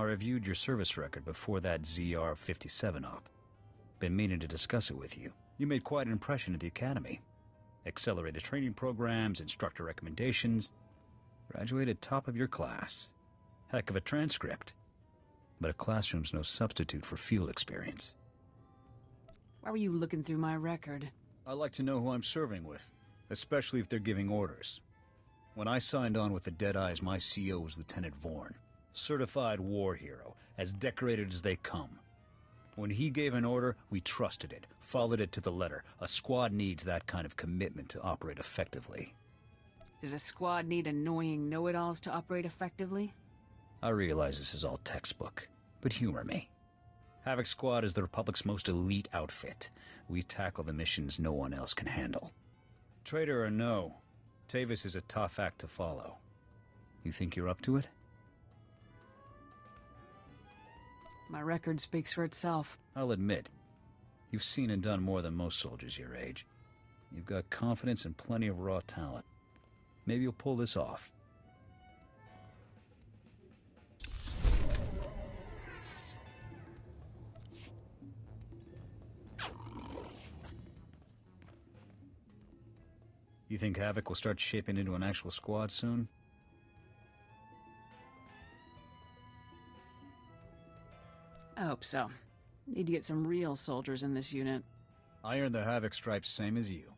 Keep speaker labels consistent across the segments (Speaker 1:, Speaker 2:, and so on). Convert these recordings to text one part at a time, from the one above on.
Speaker 1: I reviewed your service record before that ZR-57 op. Been meaning to discuss it with you. You made quite an impression at the academy. Accelerated training programs, instructor recommendations. Graduated top of your class. Heck of a transcript. But a classroom's no substitute for field experience.
Speaker 2: Why were you looking through my record?
Speaker 1: I like to know who I'm serving with, especially if they're giving orders. When I signed on with the Deadeyes, my CO was Lieutenant Vorn. Certified war hero, as decorated as they come. When he gave an order, we trusted it, followed it to the letter. A squad needs that kind of commitment to operate effectively.
Speaker 2: Does a squad need annoying know-it-alls to operate effectively?
Speaker 1: I realize this is all textbook, but humor me. Havoc Squad is the Republic's most elite outfit. We tackle the missions no one else can handle. Traitor or no, Tavis is a tough act to follow. You think you're up to it?
Speaker 2: My record speaks for itself.
Speaker 1: I'll admit, you've seen and done more than most soldiers your age. You've got confidence and plenty of raw talent. Maybe you'll pull this off. You think Havoc will start shaping into an actual squad soon?
Speaker 2: I hope so. Need to get some real soldiers in this unit.
Speaker 1: I earned the Havoc stripes same as you.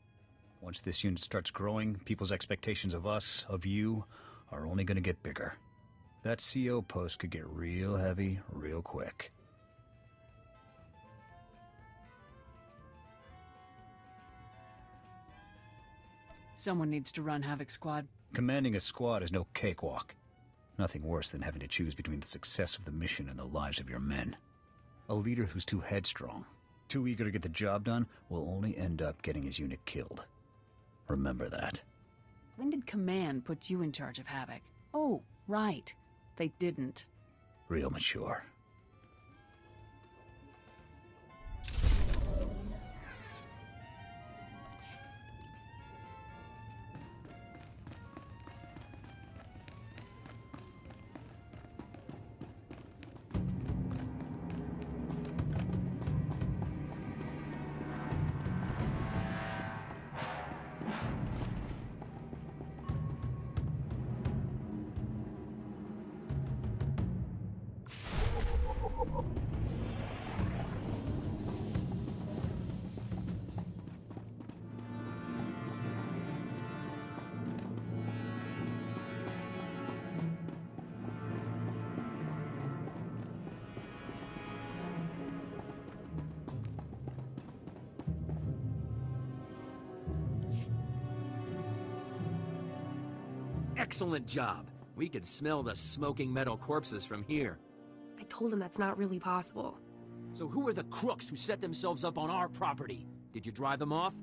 Speaker 1: Once this unit starts growing, people's expectations of us, of you, are only gonna get bigger. That CO post could get real heavy, real quick.
Speaker 2: Someone needs to run Havoc Squad.
Speaker 1: Commanding a squad is no cakewalk. Nothing worse than having to choose between the success of the mission and the lives of your men. A leader who's too headstrong, too eager to get the job done, will only end up getting his unit killed. Remember that.
Speaker 2: When did Command put you in charge of Havoc? Oh, right. They didn't.
Speaker 1: Real mature.
Speaker 3: Excellent job. We could smell the smoking metal corpses from here.
Speaker 4: I told him that's not really possible.
Speaker 3: So who are the crooks who set themselves up on our property? Did you drive them off?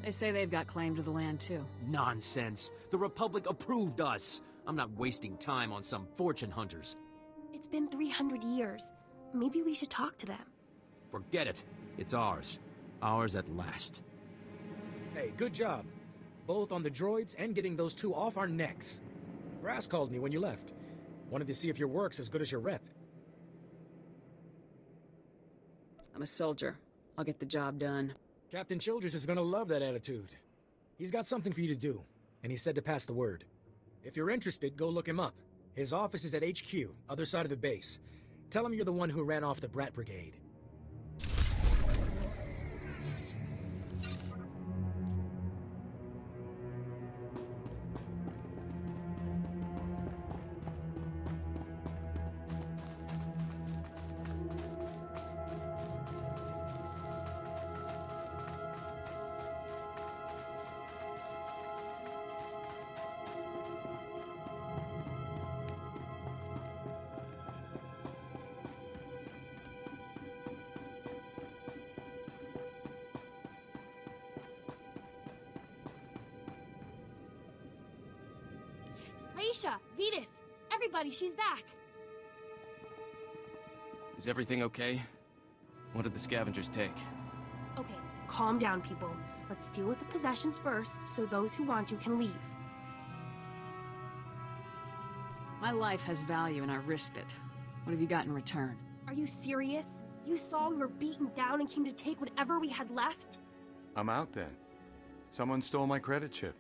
Speaker 2: They say they've got claim to the land, too.
Speaker 3: Nonsense. The Republic approved us. I'm not wasting time on some fortune hunters.
Speaker 4: It's been 300 years. Maybe we should talk to them.
Speaker 3: Forget it. It's ours. Ours at last.
Speaker 5: Hey, good job. Both on the droids and getting those two off our necks. Brass called me when you left. Wanted to see if your work's as good as your rep.
Speaker 2: I'm a soldier. I'll get the job done.
Speaker 5: Captain Childress is gonna love that attitude. He's got something for you to do, and he said to pass the word. If you're interested, go look him up. His office is at HQ, other side of the base. Tell him you're the one who ran off the Brat Brigade.
Speaker 6: Aisha, Vetus, everybody, she's back.
Speaker 7: Is everything okay? What did the scavengers take?
Speaker 4: Okay, calm down, people. Let's deal with the possessions first, so those who want to can leave.
Speaker 2: My life has value and I risked it. What have you got in return?
Speaker 4: Are you serious? You saw we were beaten down and came to take whatever we had left?
Speaker 8: I'm out then. Someone stole my credit chip.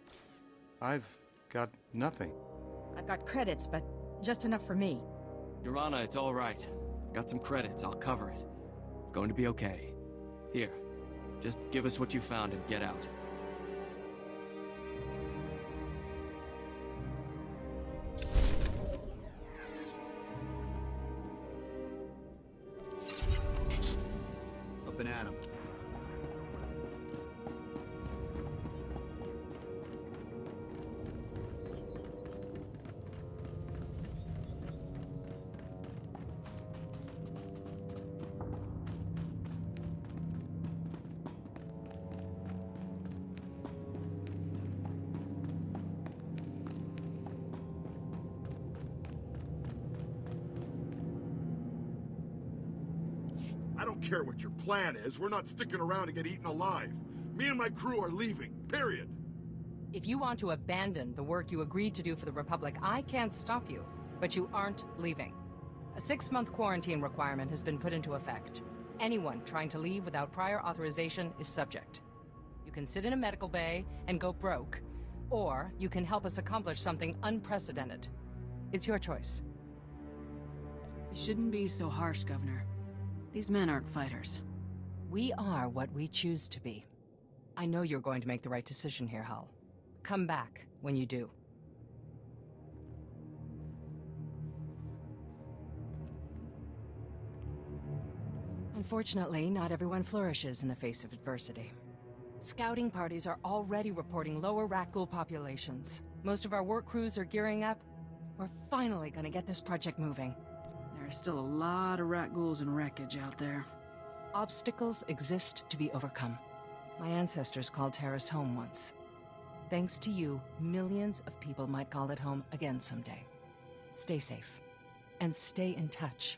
Speaker 8: I've got nothing.
Speaker 9: I've got credits, but just enough for me.
Speaker 7: Your Honor, it's all right. Got some credits, I'll cover it. It's going to be okay. Here, just give us what you found and get out.
Speaker 1: Up and at 'em.
Speaker 10: I don't care what your plan is. We're not sticking around to get eaten alive. Me and my crew are leaving, period.
Speaker 9: If you want to abandon the work you agreed to do for the Republic, I can't stop you. But you aren't leaving. A 6-month quarantine requirement has been put into effect. Anyone trying to leave without prior authorization is subject. You can sit in a medical bay and go broke, or you can help us accomplish something unprecedented. It's your choice.
Speaker 2: You shouldn't be so harsh, Governor. These men aren't fighters.
Speaker 9: We are what we choose to be. I know you're going to make the right decision here, Hull. Come back when you do. Unfortunately, not everyone flourishes in the face of adversity. Scouting parties are already reporting lower rat ghoul populations. Most of our work crews are gearing up. We're finally gonna get this project moving.
Speaker 2: There are still a lot of rat ghouls and wreckage out there.
Speaker 9: Obstacles exist to be overcome. My ancestors called Terrace home once. Thanks to you, millions of people might call it home again someday. Stay safe. And stay in touch.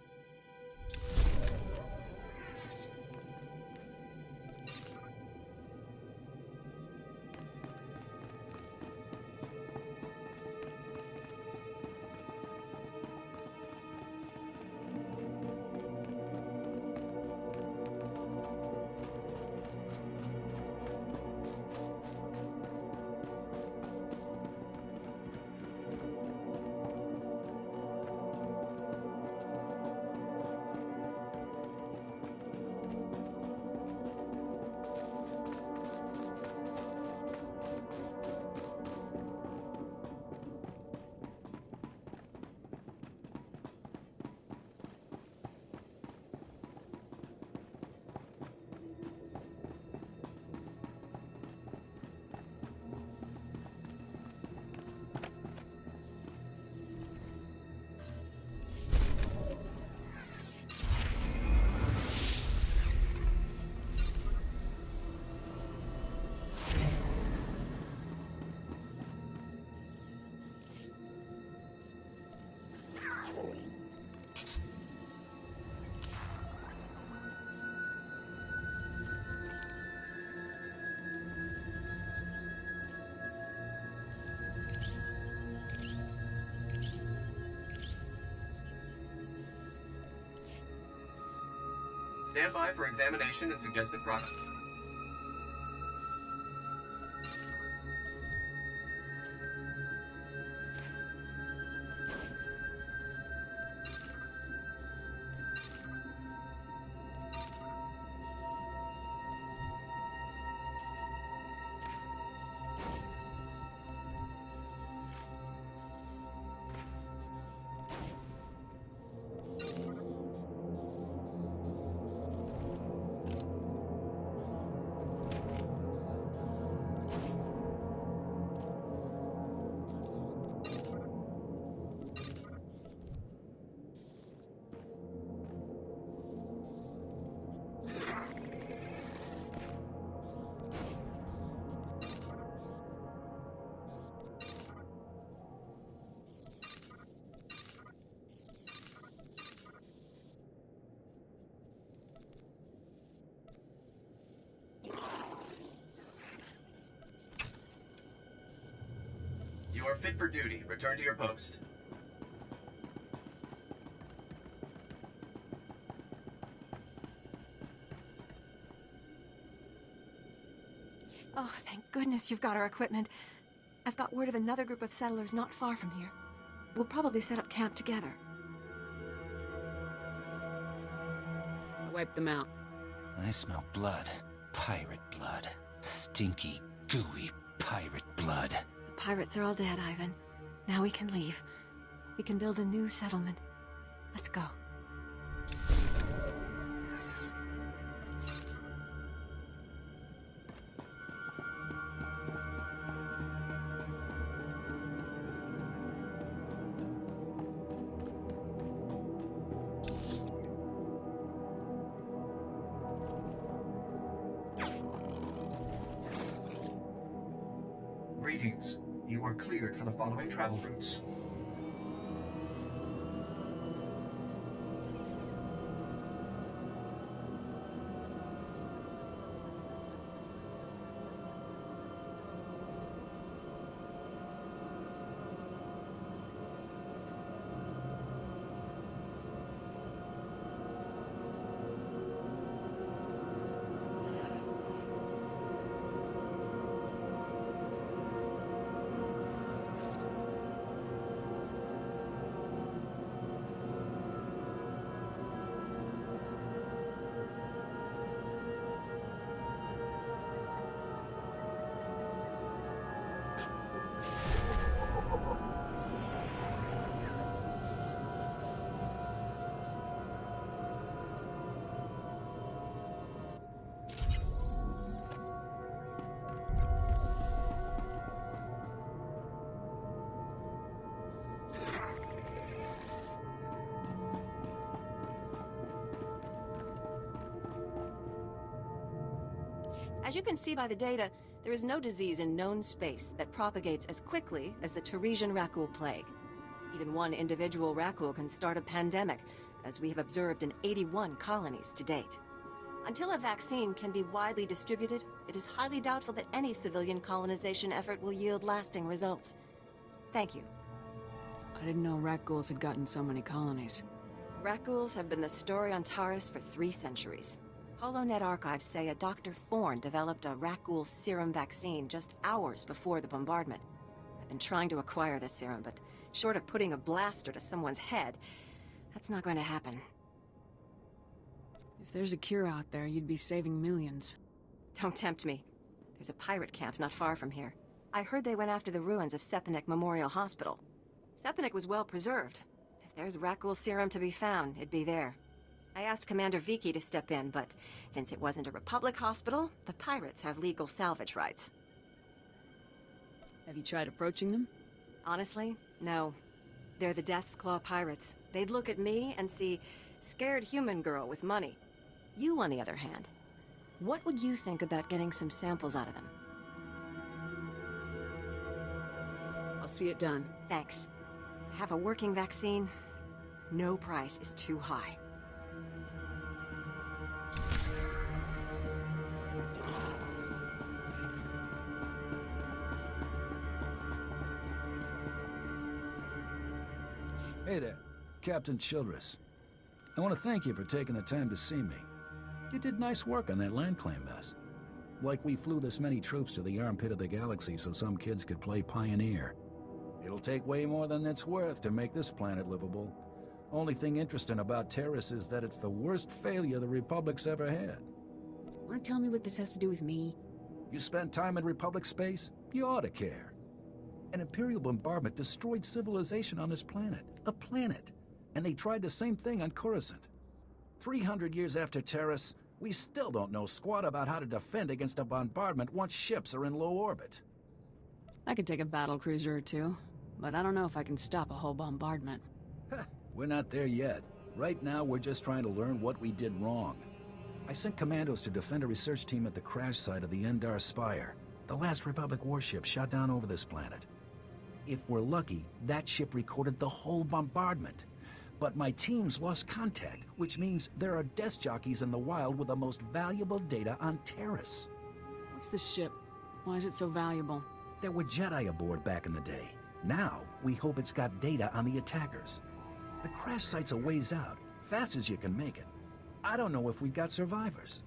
Speaker 7: Stand by for examination and suggested products. You are fit for duty. Return to your post.
Speaker 11: Oh, thank goodness you've got our equipment. I've got word of another group of settlers not far from here. We'll probably set up camp together.
Speaker 2: I wiped them out.
Speaker 12: I smell blood. Pirate blood. Stinky, gooey pirate blood.
Speaker 11: The pirates are all dead, Ivan. Now we can leave. We can build a new settlement. Let's go.
Speaker 13: Greetings. You are cleared for the following travel routes.
Speaker 11: As you can see by the data, there is no disease in known space that propagates as quickly as the Teresian Rakul plague. Even one individual Rakul can start a pandemic, as we have observed in 81 colonies to date. Until a vaccine can be widely distributed, it is highly doubtful that any civilian colonization effort will yield lasting results. Thank you.
Speaker 2: I didn't know Rakghouls had gotten so many colonies.
Speaker 11: Rakghouls have been the story on Taris for 3 centuries. HoloNet archives say a Dr. Thorne developed a Rakghoul serum vaccine just hours before the bombardment. I've been trying to acquire the serum, but short of putting a blaster to someone's head, that's not going to happen.
Speaker 2: If there's a cure out there, you'd be saving millions.
Speaker 11: Don't tempt me. There's a pirate camp not far from here. I heard they went after the ruins of Sepanik Memorial Hospital. Sepanik was well preserved. If there's Rakghoul serum to be found, it'd be there. I asked Commander Viki to step in, but since it wasn't a Republic hospital, the pirates have legal salvage rights.
Speaker 2: Have you tried approaching them?
Speaker 11: Honestly, no. They're the Death's Claw pirates. They'd look at me and see scared human girl with money. You, on the other hand, what would you think about getting some samples out of them?
Speaker 2: I'll see it done.
Speaker 11: Thanks. Have a working vaccine? No price is too high.
Speaker 14: Hey there, Captain Childress. I want to thank you for taking the time to see me. You did nice work on that land claim mess. Like we flew this many troops to the armpit of the galaxy so some kids could play pioneer. It'll take way more than it's worth to make this planet livable. Only thing interesting about Terrace is that it's the worst failure the Republic's ever had.
Speaker 2: Want to tell me what this has to do with me?
Speaker 14: You spent time in Republic space? You ought to care. An Imperial bombardment destroyed civilization on this planet. A planet. And they tried the same thing on Coruscant. 300 years after Terrace, we still don't know squat about how to defend against a bombardment once ships are in low orbit.
Speaker 2: I could take a battle cruiser or two, but I don't know if I can stop a whole bombardment.
Speaker 14: We're not there yet. Right now, we're just trying to learn what we did wrong. I sent commandos to defend a research team at the crash site of the Endar Spire, the last Republic warship shot down over this planet. If we're lucky, that ship recorded the whole bombardment. But my team's lost contact, which means there are desk jockeys in the wild with the most valuable data on Terrace.
Speaker 2: What's this ship? Why is it so valuable?
Speaker 14: There were Jedi aboard back in the day. Now, we hope it's got data on the attackers. The crash site's a ways out, fast as you can make it. I don't know if we've got survivors.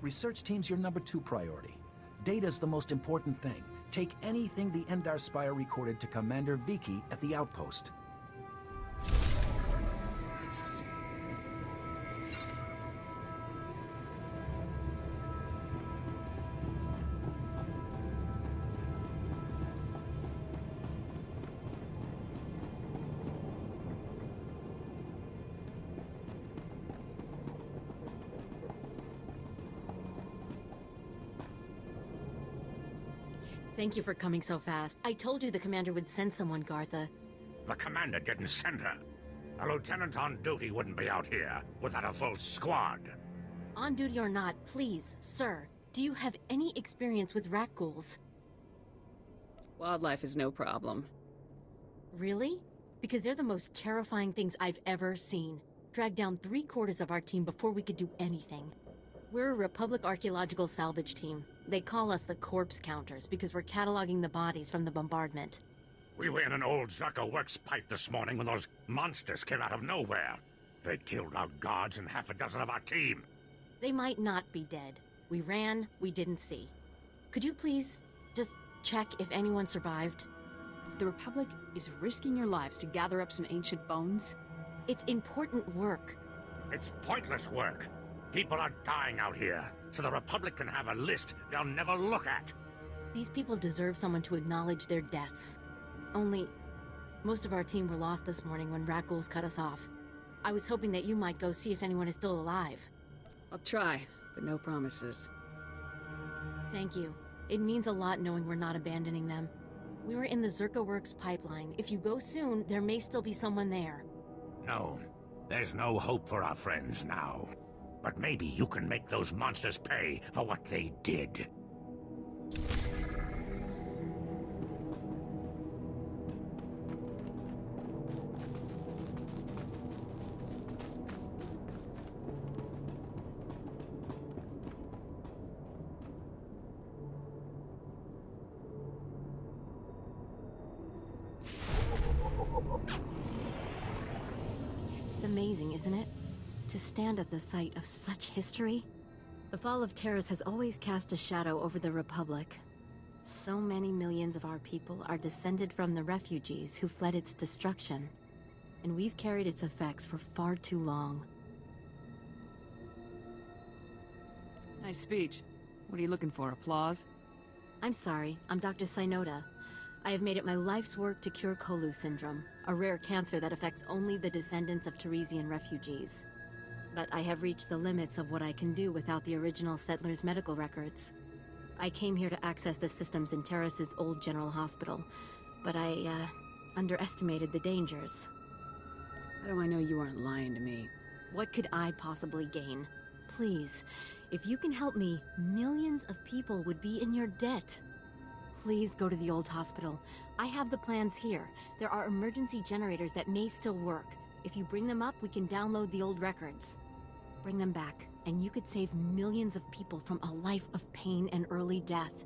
Speaker 14: Research team's your #2 priority. Data's the most important thing. Take anything the Endar Spire recorded to Commander Viki at the outpost.
Speaker 15: Thank you for coming so fast. I told you the commander would send someone, Gartha.
Speaker 16: The commander didn't send her. A lieutenant on duty wouldn't be out here without a full squad.
Speaker 15: On duty or not, please, sir, do you have any experience with rat ghouls?
Speaker 2: Wildlife is no problem.
Speaker 15: Really? Because they're the most terrifying things I've ever seen. Dragged down 3/4 of our team before we could do anything. We're a Republic archaeological salvage team. They call us the corpse counters because we're cataloging the bodies from the bombardment.
Speaker 16: We were in an old Zerka works pipe this morning when those monsters came out of nowhere. They killed our guards and half a dozen of our team.
Speaker 15: They might not be dead. We ran, we didn't see. Could you please just check if anyone survived?
Speaker 2: The Republic is risking your lives to gather up some ancient bones?
Speaker 15: It's important work.
Speaker 16: It's pointless work. People are dying out here, so the Republic can have a list they'll never look at.
Speaker 15: These people deserve someone to acknowledge their deaths. Only, most of our team were lost this morning when rat ghouls cut us off. I was hoping that you might go see if anyone is still alive.
Speaker 2: I'll try, but no promises.
Speaker 15: Thank you. It means a lot knowing we're not abandoning them. We were in the Zerka Works pipeline. If you go soon, there may still be someone there.
Speaker 16: No, there's no hope for our friends now. But maybe you can make those monsters pay for what they did.
Speaker 15: It's amazing, isn't it? To stand at the site of such history? The fall of Terrace has always cast a shadow over the Republic. So many millions of our people are descended from the refugees who fled its destruction, and we've carried its effects for far too long.
Speaker 2: Nice speech. What are you looking for, applause?
Speaker 15: I'm sorry, I'm Dr. Synoda. I have made it my life's work to cure Kolu syndrome, a rare cancer that affects only the descendants of Teresian refugees. But I have reached the limits of what I can do without the original settlers' medical records. I came here to access the systems in Terrace's old general hospital, but I, underestimated the dangers.
Speaker 2: How do I know you aren't lying to me?
Speaker 15: What could I possibly gain? Please, if you can help me, millions of people would be in your debt. Please go to the old hospital. I have the plans here. There are emergency generators that may still work. If you bring them up, we can download the old records. Bring them back, and you could save millions of people from a life of pain and early death.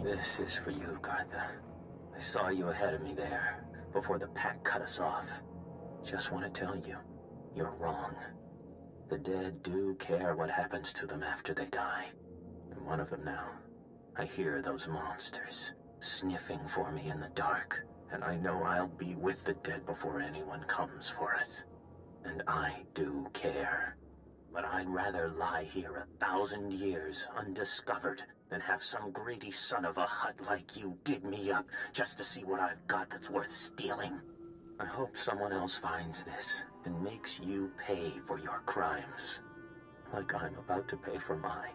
Speaker 12: This is for you, Gartha. I saw you ahead of me there, before the pack cut us off. Just want to tell you, you're wrong. The dead do care what happens to them after they die. I'm one of them now. I hear those monsters sniffing for me in the dark, and I know I'll be with the dead before anyone comes for us. And I do care. But I'd rather lie here 1,000 years undiscovered than have some greedy son of a hut like you dig me up just to see what I've got that's worth stealing. I hope someone else finds this and makes you pay for your crimes, like I'm about to pay for mine.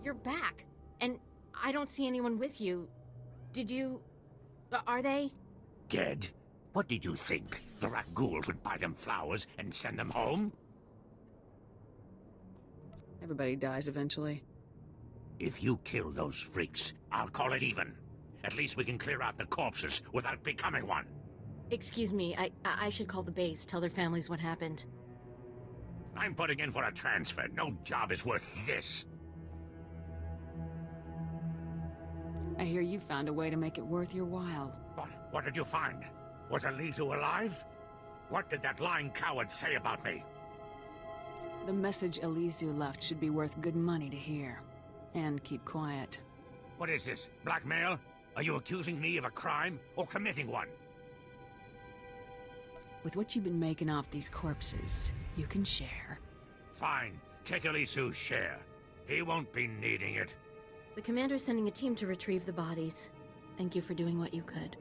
Speaker 15: You're back, and I don't see anyone with you. Did you... are they?
Speaker 16: Dead? What did you think? The rat ghouls would buy them flowers and send them home?
Speaker 2: Everybody dies eventually.
Speaker 16: If you kill those freaks, I'll call it even. At least we can clear out the corpses without becoming one.
Speaker 15: Excuse me, I should call the base, tell their families what happened.
Speaker 16: I'm putting in for a transfer. No job is worth this.
Speaker 2: I hear you found a way to make it worth your while.
Speaker 16: What did you find? Was Elizu alive? What did that lying coward say about me?
Speaker 2: The message Elizu left should be worth good money to hear. And keep quiet.
Speaker 16: What is this? Blackmail? Are you accusing me of a crime or committing one?
Speaker 2: With what you've been making off these corpses, you can share.
Speaker 16: Fine. Take Elizu's share. He won't be needing it.
Speaker 15: The commander's sending a team to retrieve the bodies. Thank you for doing what you could.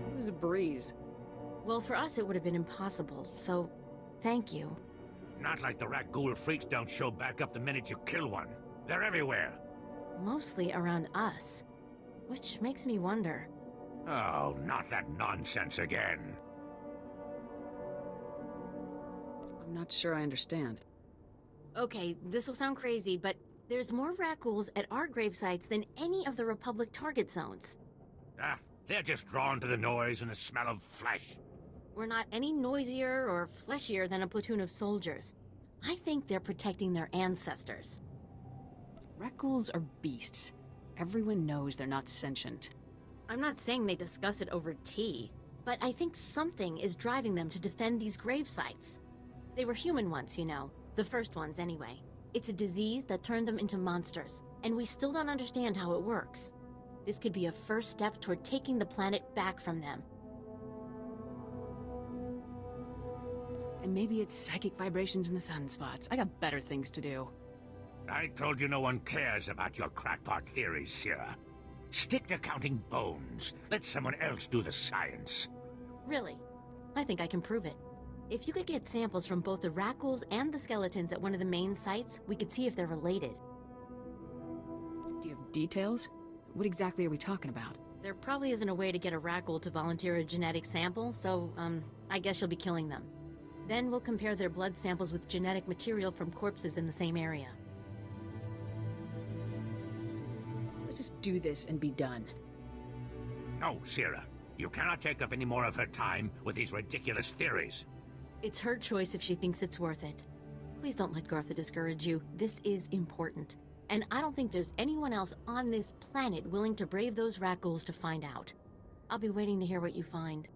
Speaker 2: It was a breeze.
Speaker 15: Well, for us it would have been impossible, so thank you.
Speaker 16: Not like the rat ghoul freaks don't show back up the minute you kill one. They're everywhere.
Speaker 15: Mostly around us. Which makes me wonder.
Speaker 16: Oh, not that nonsense again.
Speaker 2: I'm not sure I understand.
Speaker 15: Okay, this'll sound crazy, but there's more rat ghouls at our grave sites than any of the Republic target zones.
Speaker 16: Ah, they're just drawn to the noise and the smell of flesh.
Speaker 15: We're not any noisier or fleshier than a platoon of soldiers. I think they're protecting their ancestors.
Speaker 2: Rat ghouls are beasts. Everyone knows they're not sentient.
Speaker 15: I'm not saying they discuss it over tea, but I think something is driving them to defend these grave sites. They were human once, you know. The first ones, anyway. It's a disease that turned them into monsters, and we still don't understand how it works. This could be a first step toward taking the planet back from them.
Speaker 2: And maybe it's psychic vibrations in the sunspots. I got better things to do.
Speaker 16: I told you no one cares about your crackpot theories, Sierra. Stick to counting bones. Let someone else do the science.
Speaker 15: Really? I think I can prove it. If you could get samples from both the rat ghouls and the skeletons at one of the main sites, we could see if they're related.
Speaker 2: Do you have details? What exactly are we talking about?
Speaker 15: There probably isn't a way to get a rat ghoul to volunteer a genetic sample, so, I guess you'll be killing them. Then we'll compare their blood samples with genetic material from corpses in the same area.
Speaker 2: Let's just do this and be done.
Speaker 16: No, Sierra. You cannot take up any more of her time with these ridiculous theories.
Speaker 15: It's her choice if she thinks it's worth it. Please don't let Gartha discourage you. This is important. And I don't think there's anyone else on this planet willing to brave those rat ghouls to find out. I'll be waiting to hear what you find.